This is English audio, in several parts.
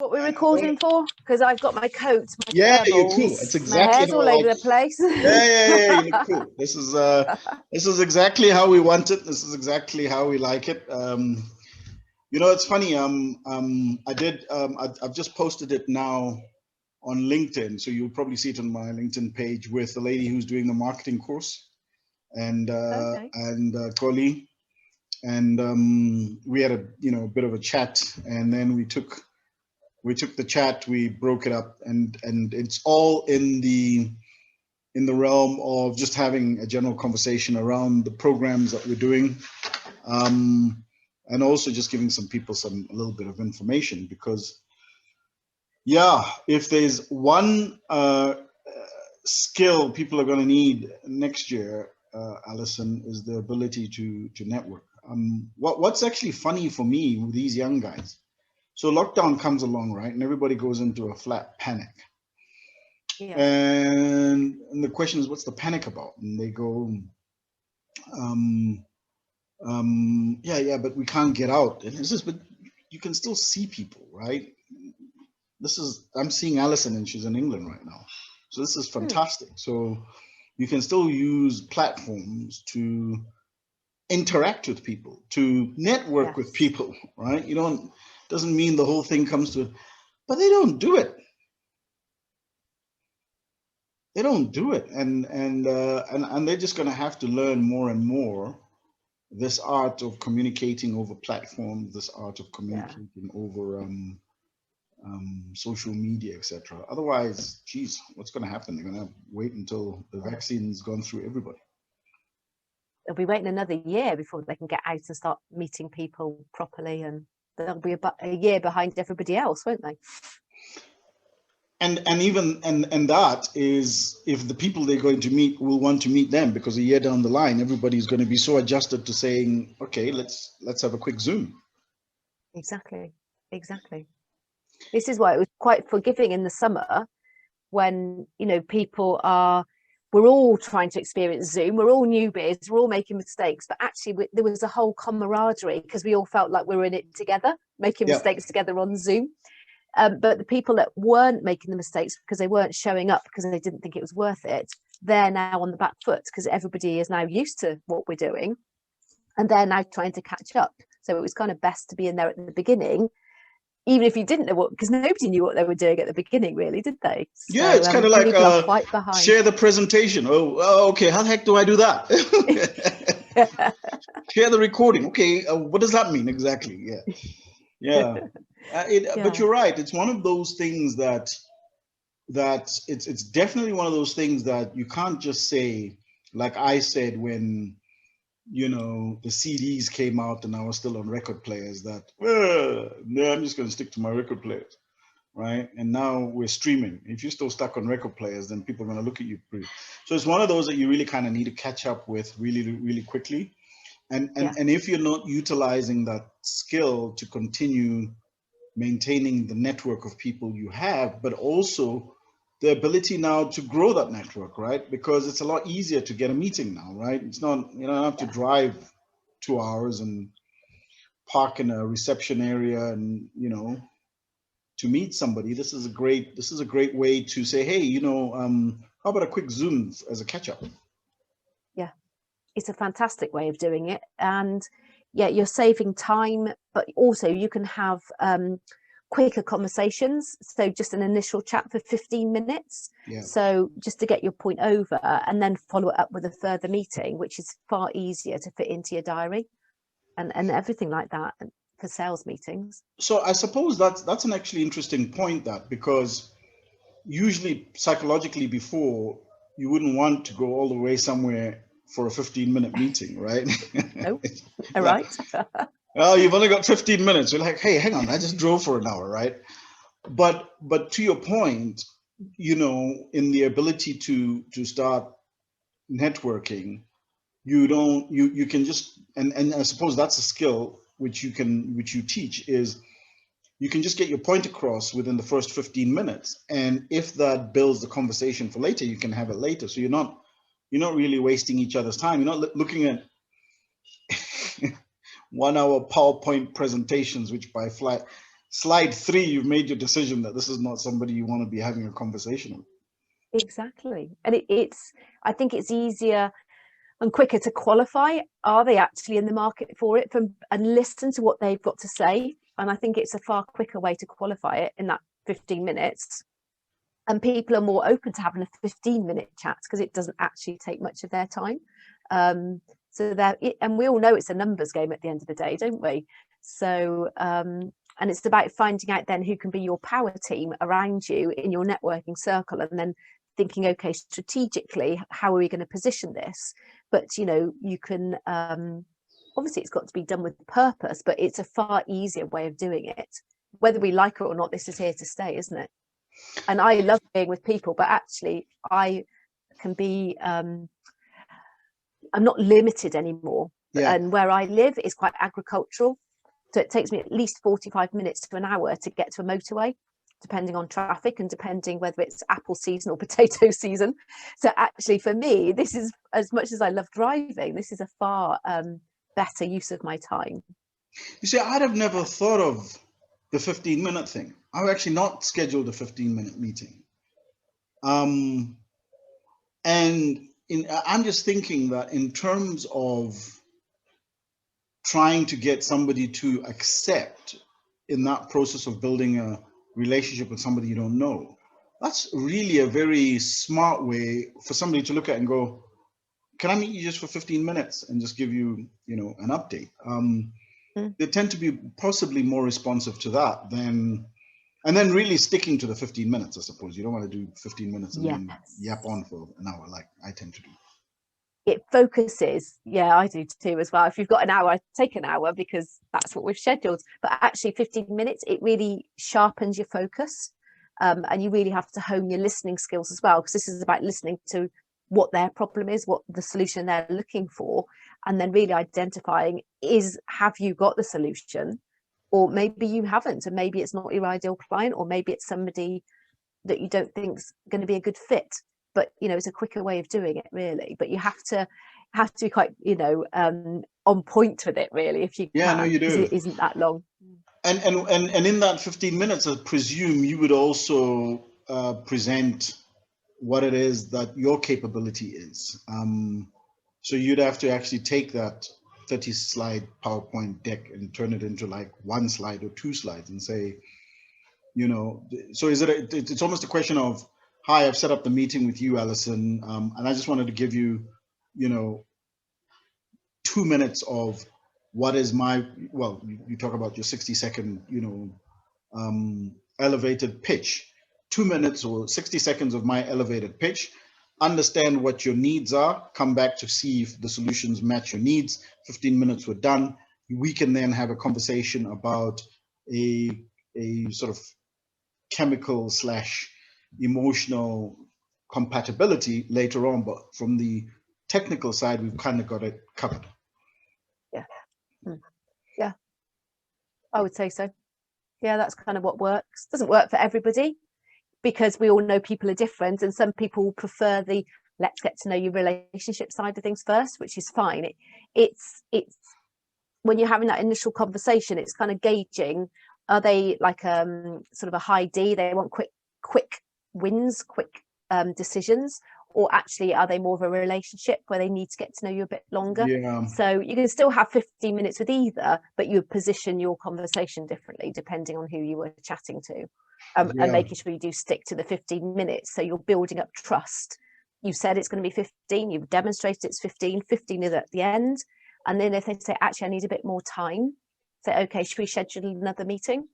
what we're recording for? Because I've got my coat, my yeah, you're balls, cool. It's my exactly hair's how all I over like the place. yeah, you're cool. This is exactly how we want it. This is exactly how we like it. It's funny. I've just posted it now on LinkedIn, so you'll probably see it on my LinkedIn page with the lady who's doing the marketing course, and Koli, and we had a bit of a chat, and then we took the chat, we broke it up, and it's all in the realm of just having a general conversation around the programs that we're doing, and also just giving some people a little bit of information, because if there's one skill people are going to need next year, Alison, is the ability to network. What's actually funny for me with these young guys, so lockdown comes along, right, and everybody goes into a flat panic. Yeah. And the question is, what's the panic about? And they go, but we can't get out. And it's just, but you can still see people, right? I'm seeing Alison, and she's in England right now. So this is fantastic. So you can still use platforms to interact with people, to network with people, right? Doesn't mean the whole thing comes to it, but they don't do it. They don't do it, and they're just going to have to learn more and more this art of communicating over platforms, this art of communicating over social media, etc. Otherwise, geez, what's going to happen? They're going to wait until the vaccine's gone through everybody. They'll be waiting another year before they can get out and start meeting people properly, and they'll be about a year behind everybody else, won't they? And that is if the people they're going to meet will want to meet them, because a year down the line, everybody's going to be so adjusted to saying, okay, let's have a quick Zoom. Exactly. This is why it was quite forgiving in the summer, when we're all trying to experience Zoom, we're all newbies, we're all making mistakes, but actually there was a whole camaraderie, because we all felt like we were in it together, making mistakes together on Zoom. But the people that weren't making the mistakes because they weren't showing up because they didn't think it was worth it, they're now on the back foot, because everybody is now used to what we're doing, and they're now trying to catch up. So it was kind of best to be in there at the beginning, even if you didn't know because nobody knew what they were doing at the beginning, really, did they? So, it's kind of like share the presentation. Okay, how the heck do I do that? Share the recording. Okay, what does that mean exactly? But you're right. It's one of those things that it's definitely one of those things that you can't just say, like I said when the CDs came out and I was still on record players, that no, I'm just going to stick to my record players, right? And now we're streaming. If you're still stuck on record players, then people are going to look at you pretty. So it's one of those that you really kind of need to catch up with really, really quickly. And if you're not utilizing that skill to continue maintaining the network of people you have, but also the ability now to grow that network, right? Because it's a lot easier to get a meeting now, right? It's not, you don't have to drive 2 hours and park in a reception area and, to meet somebody. This is a great way to say, hey, how about a quick Zoom as a catch-up? Yeah, it's a fantastic way of doing it. And you're saving time, but also you can have quicker conversations. So just an initial chat for 15 minutes. Yeah. So just to get your point over, and then follow it up with a further meeting, which is far easier to fit into your diary and everything like that for sales meetings. So I suppose that's an actually interesting point, because usually psychologically before, you wouldn't want to go all the way somewhere for a 15-minute meeting, right? Nope. All right. Well, you've only got 15 minutes. You're like, hey, hang on, I just drove for an hour, right? But to your point, in the ability to start networking, you can just, and I suppose that's a skill which you teach, is you can just get your point across within the first 15 minutes. And if that builds the conversation for later, you can have it later. So you're not really wasting each other's time. You're not looking at 1 hour PowerPoint presentations, which by flight, slide 3, you've made your decision that this is not somebody you want to be having a conversation with. Exactly. And I think it's easier and quicker to qualify. Are they actually in the market for it? And listen to what they've got to say. And I think it's a far quicker way to qualify it in that 15 minutes. And people are more open to having a 15-minute chat because it doesn't actually take much of their time. And we all know it's a numbers game at the end of the day, don't we? So, and it's about finding out then who can be your power team around you in your networking circle, and then thinking, okay, strategically, how are we going to position this? But, you can, obviously it's got to be done with purpose, but it's a far easier way of doing it. Whether we like it or not, this is here to stay, isn't it? And I love being with people, but actually I can be, I'm not limited anymore. Yeah. And where I live is quite agricultural. So it takes me at least 45 minutes to an hour to get to a motorway, depending on traffic and depending whether it's apple season or potato season. So actually for me, this is, as much as I love driving, this is a far better use of my time. You see, I'd have never thought of the 15-minute thing. I've actually not scheduled a 15-minute meeting. I'm just thinking that in terms of trying to get somebody to accept in that process of building a relationship with somebody you don't know, that's really a very smart way for somebody to look at and go, can I meet you just for 15 minutes and just give you, an update? They tend to be possibly more responsive to that and then really sticking to the 15 minutes, I suppose. You don't want to do 15 minutes and then yap on for an hour like I tend to do. It focuses. Yeah, I do too as well. If you've got an hour, I take an hour because that's what we've scheduled. But actually 15 minutes, it really sharpens your focus. And you really have to hone your listening skills as well, because this is about listening to what their problem is, what the solution they're looking for, and then really identifying have you got the solution, or maybe you haven't, and maybe it's not your ideal client, or maybe it's somebody that you don't think's going to be a good fit. But it's a quicker way of doing it, really. But you have to be quite on point with it, really, if you can. Yeah, no, you do. It isn't that long. And in that 15 minutes, I presume you would also present what it is that your capability is. So you'd have to actually take that 30-slide PowerPoint deck and turn it into like 1 slide or 2 slides and say, so it's almost a question of, hi, I've set up the meeting with you, Alison, and I just wanted to give you, 2 minutes of what is you talk about your 60-second, elevated pitch. 2 minutes or 60 seconds of my elevated pitch, understand what your needs are, come back to see if the solutions match your needs. 15 minutes were done. We can then have a conversation about a sort of chemical / emotional compatibility later on, but from the technical side, we've kind of got it covered. Yeah, I would say so. Yeah, that's kind of what works. Doesn't work for everybody, because we all know people are different, and some people prefer the let's get to know your relationship side of things first, which is fine. It's when you're having that initial conversation, it's kind of gauging, are they like sort of a high D, they want quick wins, quick decisions, or actually are they more of a relationship where they need to get to know you a bit longer? Yeah. So you can still have 15 minutes with either, but you position your conversation differently depending on who you were chatting to. And making sure you do stick to the 15 minutes, so you're building up trust. You said it's going to be 15, you've demonstrated it's 15 is at the end. And then if they say, actually, I need a bit more time, say, okay, should we schedule another meeting?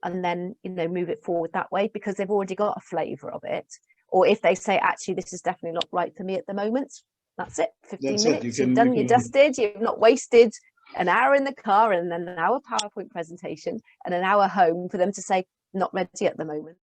And then, move it forward that way, because they've already got a flavour of it. Or if they say, actually, this is definitely not right for me at the moment, that's it, 15 minutes, you've done, you're dusted, you've not wasted an hour in the car and then an hour PowerPoint presentation and an hour home for them to say, not ready at the moment.